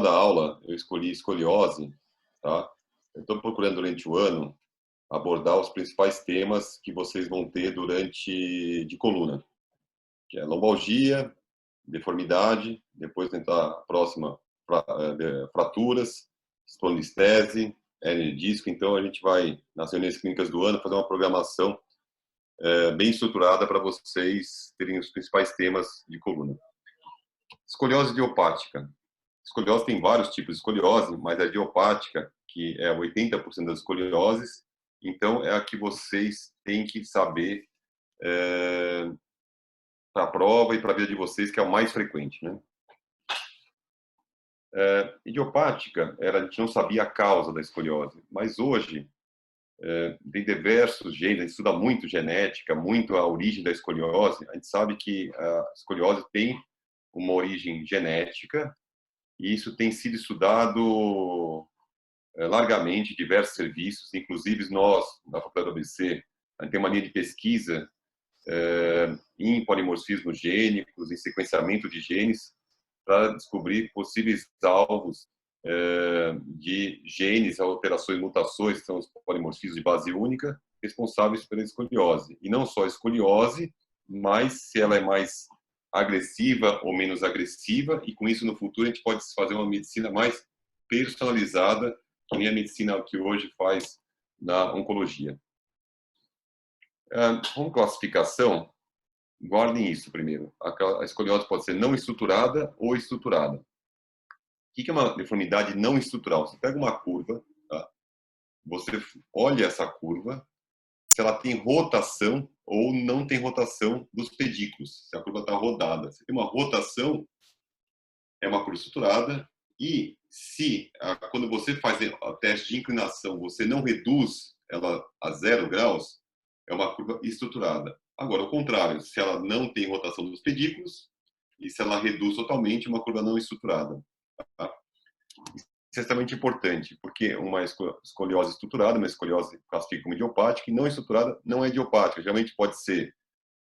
tema da aula, eu escolhi escoliose, tá? Eu estou procurando durante o ano abordar os principais temas que vocês vão ter durante de coluna, que é lombalgia, deformidade, depois tentar a próxima fraturas, espondilistese, hérnia de disco. Então a gente vai nas reuniões clínicas do ano fazer uma programação bem estruturada para vocês terem os principais temas de coluna. Escoliose idiopática. Escoliose tem vários tipos de escoliose, mas a idiopática, que é 80% das escolioses, então é a que vocês têm que saber para a prova e para a vida de vocês, que é o mais frequente, né? Idiopática, a gente não sabia a causa da escoliose, mas hoje tem diversos genes, a gente estuda muito genética, muito a origem da escoliose. A gente sabe que a escoliose tem uma origem genética, e isso tem sido estudado largamente em diversos serviços, inclusive nós, da Faculdade do ABC, a gente tem uma linha de pesquisa em polimorfismos gênicos, em sequenciamento de genes, para descobrir possíveis alvos de genes, alterações, mutações, que são os polimorfismos de base única, responsáveis pela escoliose. E não só a escoliose, mas se ela é mais agressiva ou menos agressiva, e com isso no futuro a gente pode fazer uma medicina mais personalizada, que nem a medicina que hoje faz na oncologia. Como classificação, guardem isso primeiro. A escoliose pode ser não estruturada ou estruturada. O que é uma deformidade não estrutural? Você pega uma curva, tá? Você olha essa curva, se ela tem rotação ou não tem rotação dos pedículos, se a curva está rodada. Se tem uma rotação, é uma curva estruturada, e se, quando você faz o teste de inclinação, você não reduz ela a 0 graus, é uma curva estruturada. Agora, ao contrário, se ela não tem rotação dos pedículos, e se ela reduz totalmente, é uma curva não estruturada. Tá? Isso é extremamente importante, porque uma escoliose estruturada, uma escoliose classifica como idiopática, e não estruturada não é idiopática. Geralmente pode ser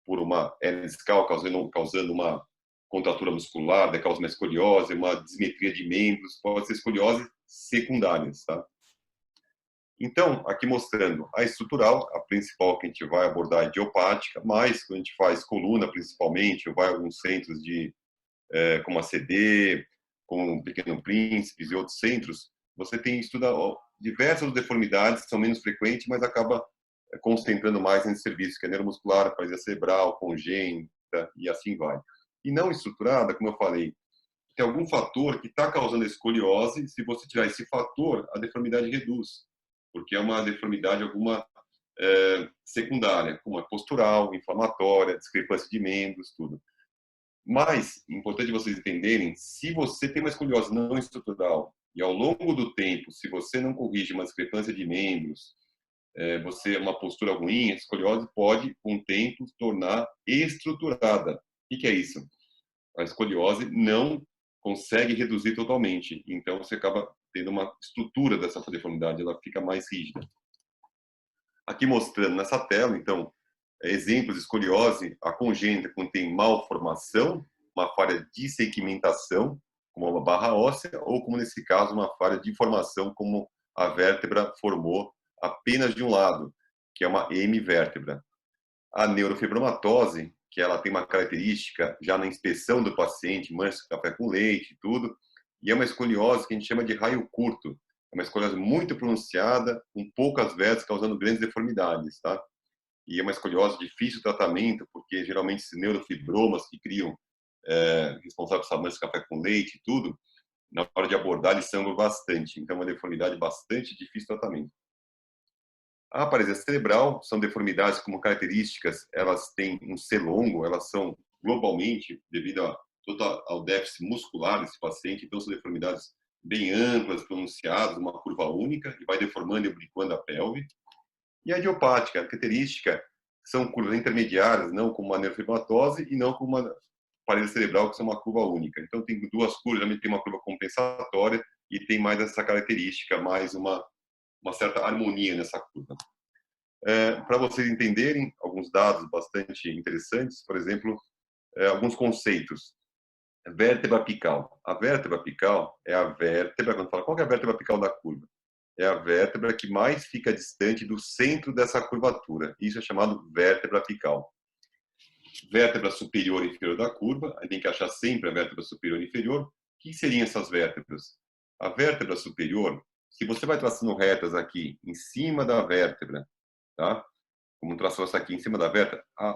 por uma hernia discal causando uma contratura muscular, daí causa uma escoliose, uma dismetria de membros, pode ser escoliose secundárias, tá? Então, aqui mostrando a estrutural, a principal que a gente vai abordar é idiopática, mas quando a gente faz coluna, principalmente, ou vai a alguns centros como a CD, como o Pequeno Príncipes e outros centros, você estuda diversas deformidades que são menos frequentes, mas acaba concentrando mais nesse serviço, que é neuromuscular, paralisia cerebral, congênita, e assim vai. E não estruturada, como eu falei, tem algum fator que está causando a escoliose. Se você tirar esse fator, a deformidade reduz, porque é uma deformidade secundária, como a postural, inflamatória, discrepância de membros, tudo. Mas, importante vocês entenderem, se você tem uma escoliose não estrutural e ao longo do tempo, se você não corrige uma discrepância de membros, uma postura ruim, a escoliose pode, com o tempo, se tornar estruturada. O que é isso? A escoliose não consegue reduzir totalmente, então você acaba tendo uma estrutura dessa deformidade, ela fica mais rígida. Aqui mostrando nessa tela, então, exemplos de escoliose, a congênita contém malformação, uma falha de segmentação, como uma barra óssea, ou como nesse caso, uma falha de formação, como a vértebra formou apenas de um lado, que é uma hemivértebra. A neurofibromatose, que ela tem uma característica já na inspeção do paciente, mancha de café com leite e tudo, e é uma escoliose que a gente chama de raio curto. É uma escoliose muito pronunciada, com poucas vértebras, causando grandes deformidades, tá? E é uma escoliose de difícil tratamento, porque geralmente esses neurofibromas que criam, responsáveis por essa mancha de café com leite e tudo, na hora de abordar, eles sangram bastante. Então, é uma deformidade bastante difícil de tratamento. A paralisia cerebral são deformidades como características, elas têm um C longo, elas são globalmente, devido ao déficit muscular desse paciente, então são deformidades bem amplas, pronunciadas, uma curva única, e vai deformando e obliquando a pelve. E a idiopática, a característica, são curvas intermediárias, não como uma neurofibromatose e não como uma paralisia cerebral, que são uma curva única. Então tem duas curvas, geralmente tem uma curva compensatória e tem mais essa característica, mais uma certa harmonia nessa curva. Para vocês entenderem, alguns dados bastante interessantes, por exemplo, alguns conceitos. Vértebra apical. A vértebra apical é a vértebra, quando fala qual que é a vértebra apical da curva? É a vértebra que mais fica distante do centro dessa curvatura. Isso é chamado vértebra apical. Vértebra superior e inferior da curva, aí tem que achar sempre a vértebra superior e inferior. O que seriam essas vértebras? A vértebra superior, se você vai traçando retas aqui em cima da vértebra, tá? Como traçou essa aqui em cima da vértebra, a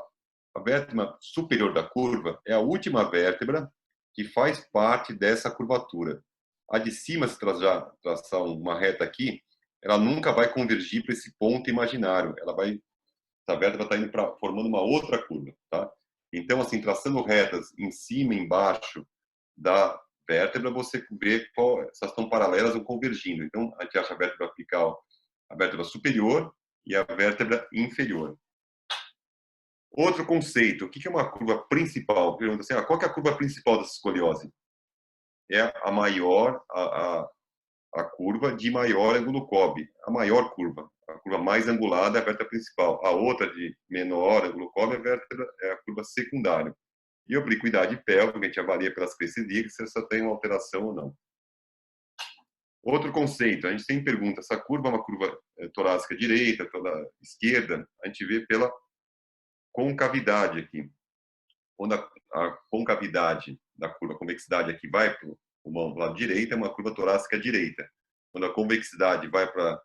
vértebra superior da curva é a última vértebra que faz parte dessa curvatura. A de cima, se traçar uma reta aqui, ela nunca vai convergir para esse ponto imaginário. Essa vértebra está indo formando uma outra curva, tá? Então, assim, traçando retas em cima e embaixo da vértebra, você vê se elas estão paralelas ou convergindo. Então, a gente acha a vértebra apical, a vértebra superior e a vértebra inferior. Outro conceito, o que é uma curva principal? Pergunta assim, qual que é a curva principal dessa escoliose? É a maior, a curva de maior ângulo Cobb, a maior curva. A curva mais angulada é a vértebra principal. A outra de menor ângulo Cobb é a curva secundária. E a obliquidade pélvica, a gente avalia pelas crescedias se essa tem uma alteração ou não. Outro conceito, a gente sempre pergunta, essa curva é uma curva torácica direita, toda esquerda, a gente vê pela concavidade aqui. Quando a concavidade da curva, a convexidade aqui vai para o lado direito, é uma curva torácica direita. Quando a convexidade vai para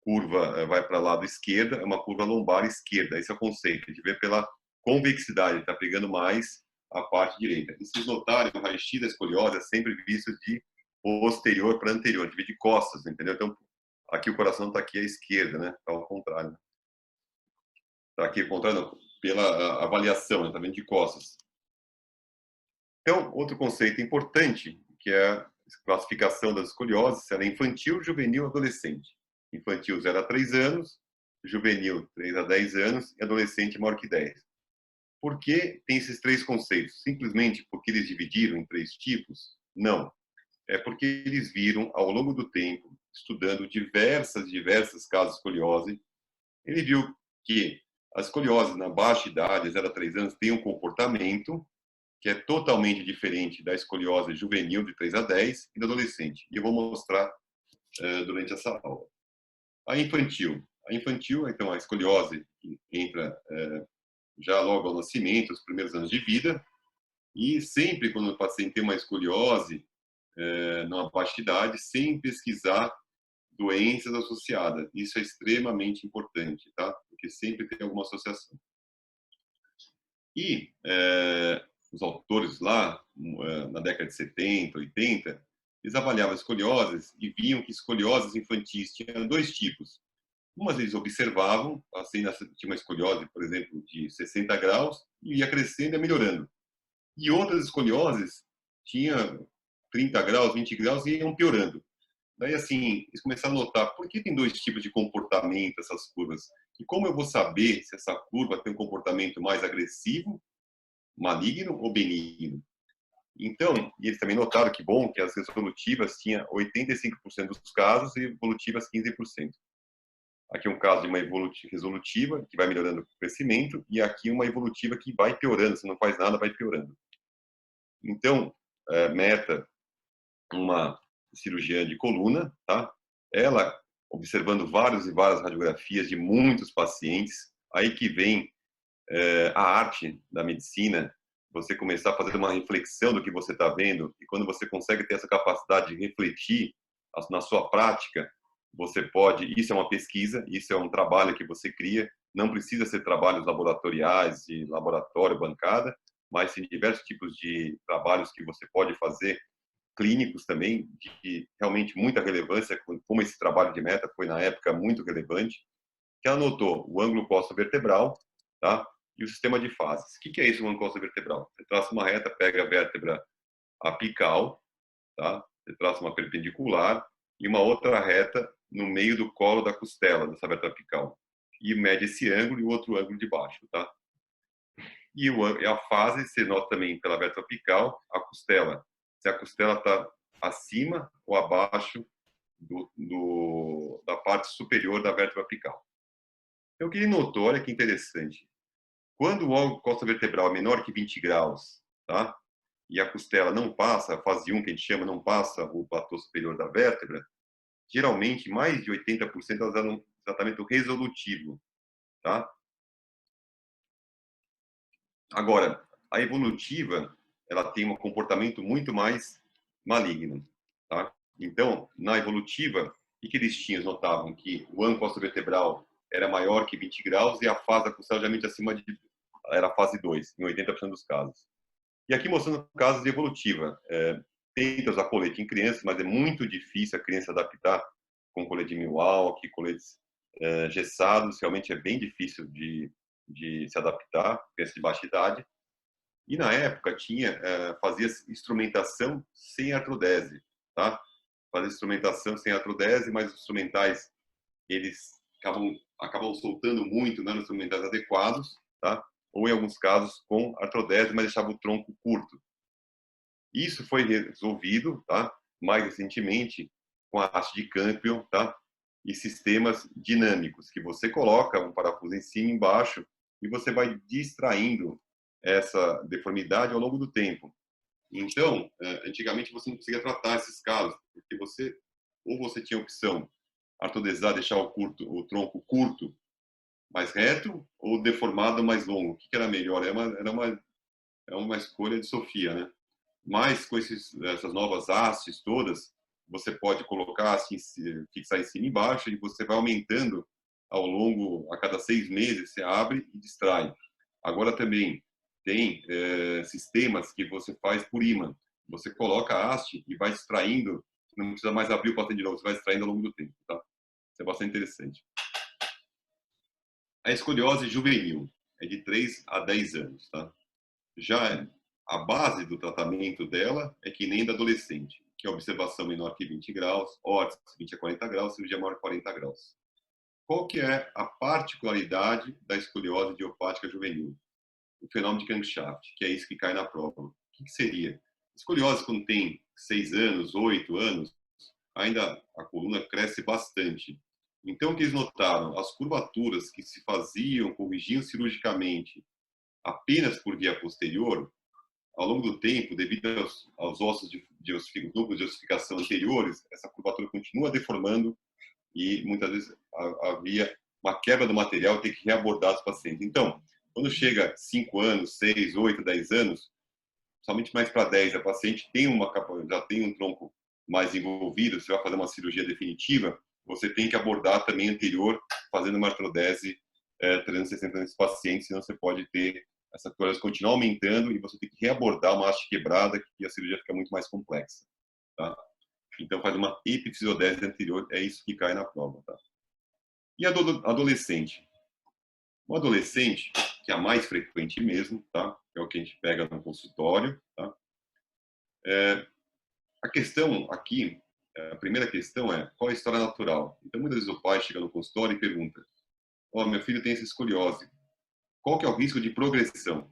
o lado esquerdo, é uma curva lombar esquerda. Esse é o conceito. A gente vê pela convexidade, está pegando mais a parte direita. E se vocês notarem, o raio-x da escoliose é sempre visto de posterior para anterior, a gente vê de costas, entendeu? Então, aqui o coração está aqui à esquerda, né? Está ao contrário. Está aqui ao contrário, não, pela avaliação, está vendo de costas. Então, outro conceito importante, que é a classificação das escolioses, ela é infantil, juvenil, adolescente. Infantil 0 a 3 anos, juvenil 3 a 10 anos e adolescente maior que 10. Por que tem esses três conceitos? Simplesmente porque eles dividiram em três tipos? Não. É porque eles viram, ao longo do tempo, estudando diversas casos de escoliose, ele viu que as escolioses na baixa idade, 0 a 3 anos, têm um comportamento que é totalmente diferente da escoliose juvenil de 3 a 10 e da adolescente. E eu vou mostrar durante essa aula. A infantil, então, a escoliose que entra já logo ao nascimento, os primeiros anos de vida, e sempre quando o paciente tem uma escoliose numa baixa idade, sem pesquisar doenças associadas. Isso é extremamente importante, tá? Porque sempre tem alguma associação. E os autores lá, na década de 70, 80, eles avaliavam escolioses e viam que escolioses infantis tinham dois tipos. Umas eles observavam, assim, tinha uma escoliose, por exemplo, de 60 graus, e ia crescendo e ia melhorando. E outras escolioses tinha 30 graus, 20 graus e iam piorando. Daí, assim, eles começaram a notar por que tem dois tipos de comportamento essas curvas. E como eu vou saber se essa curva tem um comportamento mais agressivo, maligno ou benigno? Então, e eles também notaram que bom que as resolutivas tinham 85% dos casos e evolutivas 15%. Aqui um caso de uma resolutiva, que vai melhorando o crescimento, e aqui uma evolutiva que vai piorando, se não faz nada, vai piorando. Então, meta, uma cirurgiã de coluna, tá? Ela, observando várias e várias radiografias de muitos pacientes, aí que vem a arte da medicina, você começar a fazer uma reflexão do que você está vendo, e quando você consegue ter essa capacidade de refletir na sua prática, você pode, isso é uma pesquisa, isso é um trabalho que você cria, não precisa ser trabalhos laboratoriais, de laboratório, bancada, mas tem diversos tipos de trabalhos que você pode fazer, clínicos também, de realmente muita relevância, como esse trabalho de meta foi na época muito relevante, que ela notou o ângulo costo-vertebral, tá? E o sistema de fases. O que é isso, o ângulo costo-vertebral? Você traça uma reta, pega a vértebra apical, tá? Você traça uma perpendicular e uma outra reta no meio do colo da costela dessa vértebra apical. E mede esse ângulo e o outro ângulo de baixo, tá? E a fase, você nota também pela vértebra apical, a costela. Se a costela está acima ou abaixo da parte superior da vértebra apical. Então, o que ele notou, olha que interessante. Quando o ângulo costa vertebral é menor que 20 graus, tá? e a costela não passa, a fase 1 que a gente chama, não passa o platô superior da vértebra, geralmente mais de 80% elas dão um tratamento resolutivo, tá? Agora, a evolutiva, ela tem um comportamento muito mais maligno, tá? Então, na evolutiva, o que eles tinham? Notavam que o ângulo costo-vertebral era maior que 20 graus e a fase da costela geralmente acima de era a fase 2, em 80% dos casos. E aqui mostrando casos de evolutiva. Tenta usar colete em crianças, mas é muito difícil a criança adaptar com colete de Milwaukee, coletes gessados, realmente é bem difícil de se adaptar, criança de baixa idade. E na época fazia instrumentação sem artrodese, tá? Fazia instrumentação sem artrodese, mas os instrumentais eles acabam soltando muito, não instrumentais adequados, tá? Ou em alguns casos com artrodese, mas deixava o tronco curto. Isso foi resolvido, tá? Mais recentemente com a haste de Campion, tá? E sistemas dinâmicos que você coloca um parafuso em cima e embaixo e você vai distraindo essa deformidade ao longo do tempo. Então, antigamente você não conseguia tratar esses casos, porque você tinha a opção artrodesar, deixar o tronco curto, mais reto, ou deformado, mais longo. O que era melhor? É uma escolha de Sofia, né? Mas com essas novas hastes todas, você pode colocar assim, fixar em cima e embaixo e você vai aumentando ao longo, a cada 6 meses, você abre e distrai. Agora também tem sistemas que você faz por ímã. Você coloca a haste e vai extraindo, não precisa mais abrir o paciente de novo, você vai extraindo ao longo do tempo, tá? Isso é bastante interessante. A escoliose juvenil é de 3 a 10 anos, tá? Já a base do tratamento dela é que nem da adolescente, que é observação menor que 20 graus, órtese 20 a 40 graus, cirurgia maior que 40 graus. Qual que é a particularidade da escoliose idiopática juvenil? O fenômeno de Camshaft, que é isso que cai na prova. O que seria? Escoliose, quando tem 6 anos, 8 anos, ainda a coluna cresce bastante. Então, o que eles notaram? As curvaturas que se faziam, corrigiam cirurgicamente apenas por via posterior, ao longo do tempo, devido aos ossos núcleos de ossificação anteriores, essa curvatura continua deformando e muitas vezes havia uma quebra do material e tem que reabordar os pacientes. Então, quando chega 5 anos, 6, 8, 10 anos, somente mais para 10, a paciente já tem um tronco mais envolvido, você vai fazer uma cirurgia definitiva, você tem que abordar também anterior, fazendo uma artrodese 360 nesse paciente, senão você pode ter essa coisa continuar aumentando e você tem que reabordar uma haste quebrada e a cirurgia fica muito mais complexa, tá? Então faz uma epifisiodese anterior, é isso que cai na prova, tá? E adolescente? O adolescente, que é a mais frequente mesmo, tá? É o que a gente pega no consultório, tá? A questão aqui, a primeira questão é, qual é a história natural? Então, muitas vezes o pai chega no consultório e pergunta, meu filho tem essa escoliose, qual que é o risco de progressão?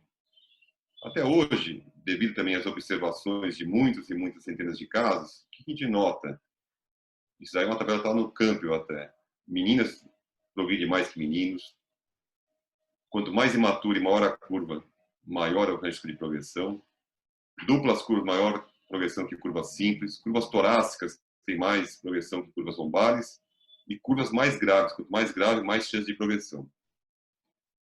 Até hoje, devido também às observações de muitos e muitas centenas de casos, o que a gente nota? Isso aí é uma tabela que está no Campion até. Meninas progridem mais que meninos. Quanto mais imaturo e maior a curva, maior é o risco de progressão. Duplas curvas, maior progressão que curvas simples. Curvas torácicas têm mais progressão que curvas lombares. E curvas mais graves. Quanto mais grave, mais chance de progressão.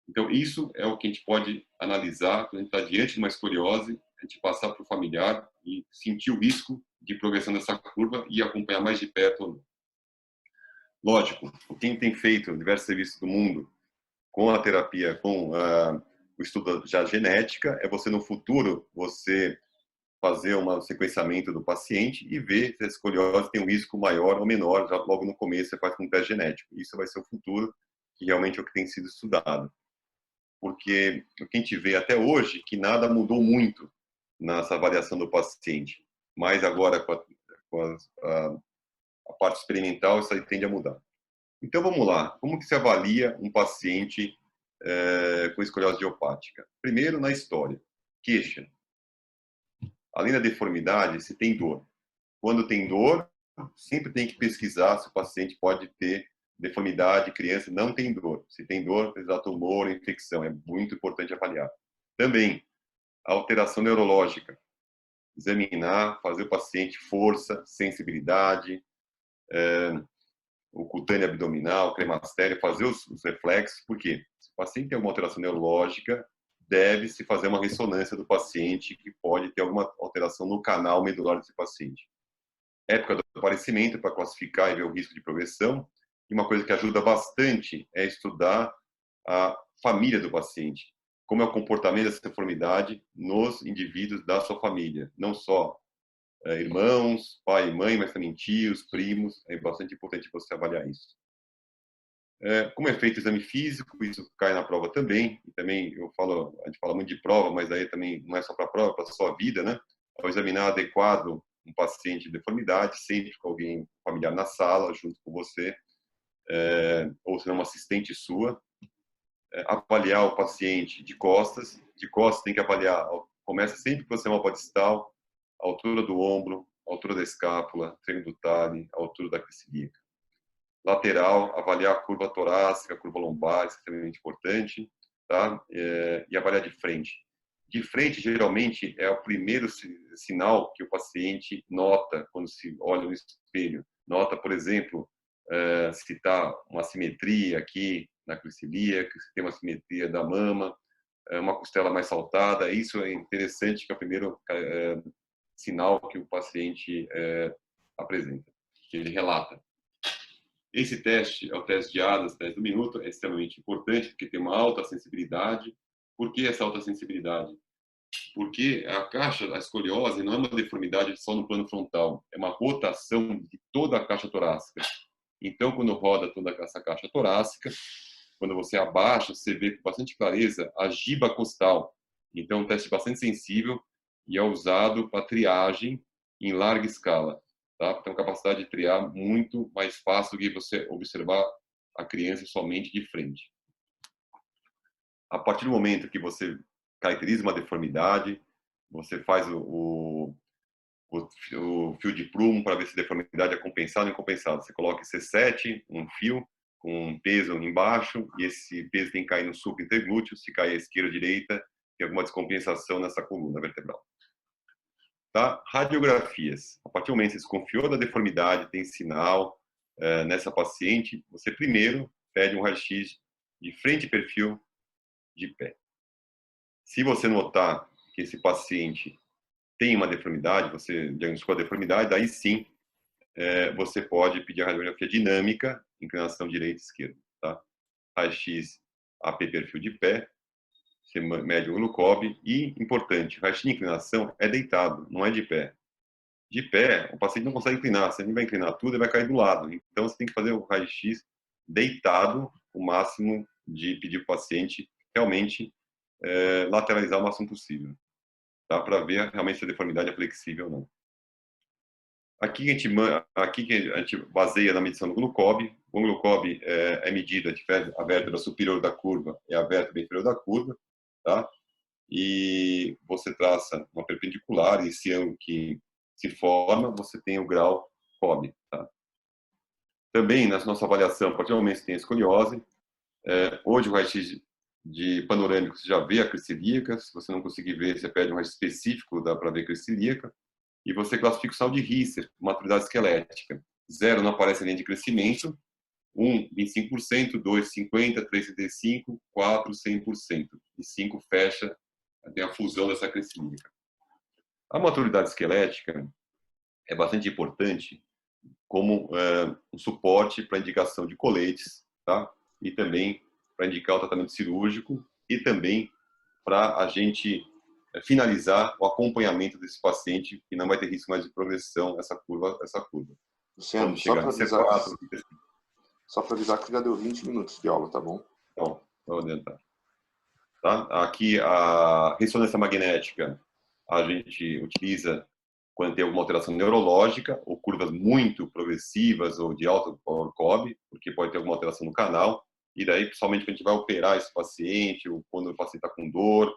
Então, isso é o que a gente pode analisar quando a gente está diante de uma escoliose, a gente passar para o familiar e sentir o risco de progressão dessa curva e acompanhar mais de perto ou não. Lógico, quem tem feito diversos serviços do mundo com a terapia, com o estudo já genética, é você no futuro, você fazer um sequenciamento do paciente e ver se a escoliose tem um risco maior ou menor, já logo no começo você faz com um teste genético. Isso vai ser o futuro, que realmente é o que tem sido estudado. Porque o que a gente vê até hoje, que nada mudou muito nessa avaliação do paciente. Mas agora, com a parte experimental, isso aí tende a mudar. Então, vamos lá. Como que se avalia um paciente com escoliose idiopática? Primeiro, na história. Queixa. Além da deformidade, se tem dor. Quando tem dor, sempre tem que pesquisar se o paciente pode ter deformidade, criança não tem dor. Se tem dor, precisa tumor, infecção. É muito importante avaliar. Também, a alteração neurológica. examinar, fazer o paciente força, sensibilidade, o cutâneo abdominal, cremastério, fazer os reflexos, porque se o paciente tem alguma alteração neurológica, deve-se fazer uma ressonância do paciente que pode ter alguma alteração no canal medular desse paciente. Época do aparecimento para classificar e ver o risco de progressão. E uma coisa que ajuda bastante é estudar a família do paciente, como é o comportamento dessa deformidade nos indivíduos da sua família, não só irmãos, pai e mãe, mas também tios, primos. É bastante importante você avaliar isso. Como é feito o exame físico, isso cai na prova também. E também a gente fala muito de prova, mas aí também não é só para a prova, para a sua vida, né? Ao examinar adequado um paciente de deformidade, sempre com alguém familiar na sala, junto com você, ou se não, uma assistente sua. Avaliar o paciente de costas. De costas tem que avaliar, começa sempre com o sistema podistal, a altura do ombro, a altura da escápula, treino do talhe, a altura da cricilíaca. Lateral, avaliar a curva torácica, a curva lombar, extremamente importante, tá? E avaliar de frente. De frente, geralmente, é o primeiro sinal que o paciente nota quando se olha no espelho. Nota, por exemplo, se está uma simetria aqui na cricilíaca, se tem uma simetria da mama, uma costela mais saltada. Isso é interessante, que é o primeiro sinal que o paciente apresenta, que ele relata. Esse teste é o teste de Adams, teste do minuto, é extremamente importante, porque tem uma alta sensibilidade. Por que essa alta sensibilidade? Porque a caixa, a escoliose, não é uma deformidade só no plano frontal, é uma rotação de toda a caixa torácica. Então, quando roda toda essa caixa torácica, quando você abaixa, você vê com bastante clareza a giba costal. Então, é um teste bastante sensível e é usado para triagem em larga escala. Tá? Tem uma capacidade de triar muito mais fácil do que você observar a criança somente de frente. A partir do momento que você caracteriza uma deformidade, você faz o fio de prumo para ver se a deformidade é compensada ou incompensada. Você coloca C7, um fio, com um peso embaixo, e esse peso tem que cair no sulco interglúteo. Se cair à esquerda ou direita, tem alguma descompensação nessa coluna vertebral. Tá? Radiografias. A partir do momento que você desconfiou da deformidade, tem sinal nessa paciente, você primeiro pede um raio-x de frente e perfil de pé. Se você notar que esse paciente tem uma deformidade, você diagnosticou a deformidade, aí sim você pode pedir a radiografia dinâmica, inclinação direita e esquerda. Tá? Raio-x AP perfil de pé, você mede o glucob e, importante, raio-x de inclinação é deitado, não é de pé. De pé, o paciente não consegue inclinar, se ele vai inclinar tudo, ele vai cair do lado. Então, você tem que fazer o raio-x deitado, o máximo de pedir para o paciente realmente lateralizar o máximo possível, tá? Para ver realmente se a deformidade é flexível ou não. Aqui a gente baseia na medição do glucob. O glucob é medida de a vértebra superior da curva e a vértebra inferior da curva, tá? E você traça uma perpendicular, e esse ângulo que se forma, você tem o grau COB, tá? Também, na nossa avaliação, a partir do momento que tem escoliose, hoje o raio-x de panorâmico você já vê a cricilíaca. Se você não conseguir ver, você pede um raio específico, dá para ver cricilíaca. E você classifica o sinal de Risser, maturidade esquelética. 0 não aparece nem de crescimento, 1, 25%, 2, 50%, 3, 75%, 4, 100%. E 5 fecha, tem a fusão dessa cricilíaca. A maturidade esquelética é bastante importante como um suporte para indicação de coletes, tá? E também para indicar o tratamento cirúrgico e também para a gente finalizar o acompanhamento desse paciente, que não vai ter risco mais de progressão essa curva. Luciano, Quando chegar em C4, só para avisar que já deu 20 minutos de aula, tá bom? Então, vamos adiantar. Tá? Aqui a ressonância magnética a gente utiliza quando tem alguma alteração neurológica ou curvas muito progressivas ou de alta power COB, porque pode ter alguma alteração no canal. E daí, principalmente, quando a gente vai operar esse paciente, ou quando o paciente está com dor,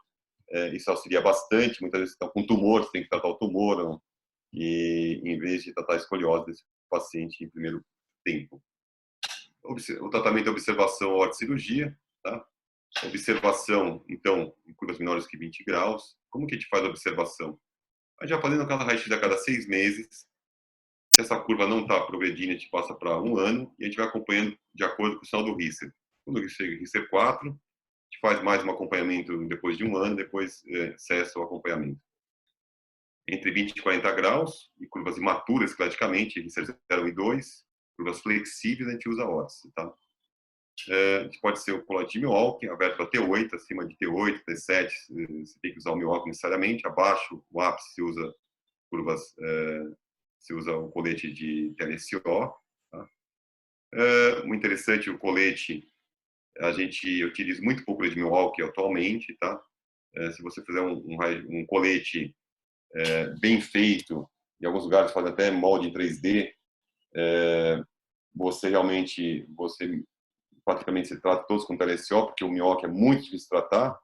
isso auxilia bastante. Muitas vezes estão com tumor, você tem que tratar o tumor, não? E em vez de tratar a escoliose desse paciente em primeiro tempo. O tratamento é observação ou cirurgia, tá? Observação, então, em curvas menores que 20 graus. Como que a gente faz a observação? A gente vai fazendo cada raio-x a cada 6 meses. Se essa curva não está progredindo, a gente passa para 1 ano e a gente vai acompanhando de acordo com o sinal do Risser. Quando o chega em Risser 4, a gente faz mais um acompanhamento depois de 1 ano, depois cessa o acompanhamento. Entre 20 e 40 graus, e curvas imaturas, praticamente, Risser 0 e 2, curvas flexíveis, a gente usa ODS, tá? A gente pode ser o colloide de Milwaukee, aberto a T8, acima de T8, T7, você tem que usar o Milwaukee necessariamente, abaixo, o ápice se usa curvas, se usa o colete de TLSO. Tá? Muito interessante o colete, a gente utiliza muito pouco colete de Milwaukee atualmente, tá? Se você fizer um colete bem feito, em alguns lugares faz até molde em 3D, você realmente, praticamente se trata todos com TLSO, porque o Milwaukee é muito difícil de tratar.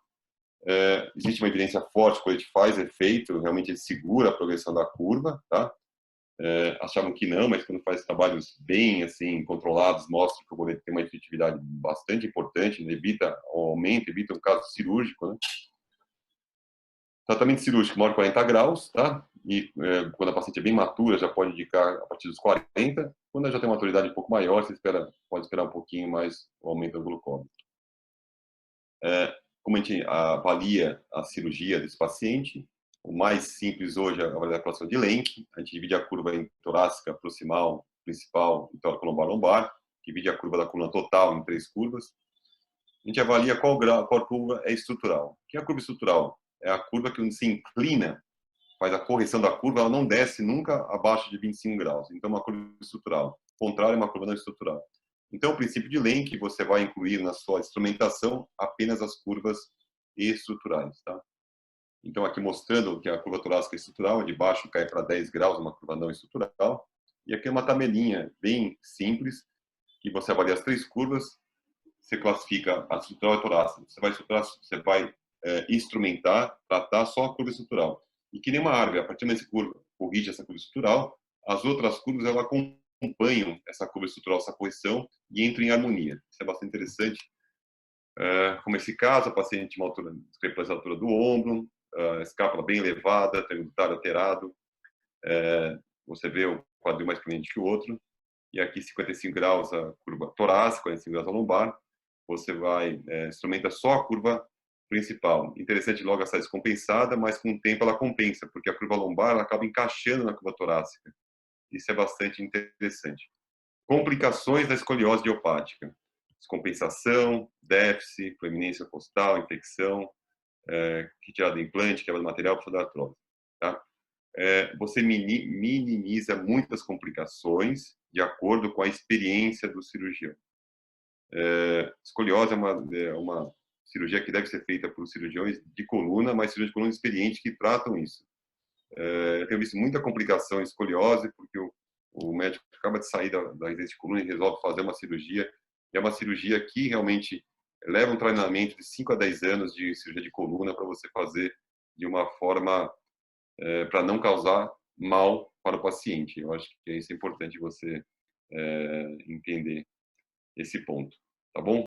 Existe uma evidência forte que o colete faz efeito, realmente ele segura a progressão da curva, tá? Achavam que não, mas quando faz trabalhos bem assim controlados, mostra que o colete tem uma efetividade bastante importante, evita o aumento, evita um caso cirúrgico, né? Tratamento cirúrgico maior de 40 graus, tá? E quando a paciente é bem matura, já pode indicar a partir dos 40. Quando ela já tem uma maturidade um pouco maior, você pode esperar um pouquinho mais o aumento do glucose. Como a gente avalia a cirurgia desse paciente, o mais simples hoje é a avaliação de Lenk. A gente divide a curva em torácica, proximal, principal e tóraco-lombar-lombar. Divide a curva da coluna total em 3 curvas. A gente avalia qual curva é estrutural. O que é a curva estrutural? É a curva que se inclina, faz a correção da curva, ela não desce nunca abaixo de 25 graus. Então, é uma curva estrutural. O contrário é uma curva não estrutural. Então, o princípio de Lenk, você vai incluir na sua instrumentação apenas as curvas estruturais, tá? Então, aqui mostrando que a curva torácica é estrutural, de baixo cai para 10 graus, uma curva não estrutural. E aqui é uma tabelinha bem simples, que você avalia as 3 curvas, você classifica a estrutural e a torácica. Você vai instrumentar, tratar só a curva estrutural. E que nem uma árvore, a partir dessa curva, corrige essa curva estrutural, as outras curvas, ela acompanham essa curva estrutural, essa correção, e entram em harmonia. Isso é bastante interessante. Como esse caso, a paciente uma altura, discrepância da altura do ombro, escápula bem elevada, triangular alterado, você vê o quadril mais prominente que o outro, e aqui 55 graus a curva torácica, 45 graus a lombar, você vai instrumenta só a curva principal. Interessante logo essa descompensada, mas com o tempo ela compensa, porque a curva lombar ela acaba encaixando na curva torácica. Isso é bastante interessante. Complicações da escoliose idiopática. Descompensação, déficit, proeminência costal, infecção, retirada do implante, quebra do material, por da artrose. Tá? Você minimiza muitas complicações de acordo com a experiência do cirurgião. Escoliose é uma cirurgia que deve ser feita por cirurgiões de coluna, mas cirurgiões de coluna experientes que tratam isso. Eu tenho visto muita complicação em escoliose, porque o médico acaba de sair da residência de coluna e resolve fazer uma cirurgia. E é uma cirurgia que realmente leva um treinamento de 5 a 10 anos de cirurgia de coluna para você fazer de uma forma para não causar mal para o paciente. Eu acho que isso é importante você entender esse ponto. Tá bom?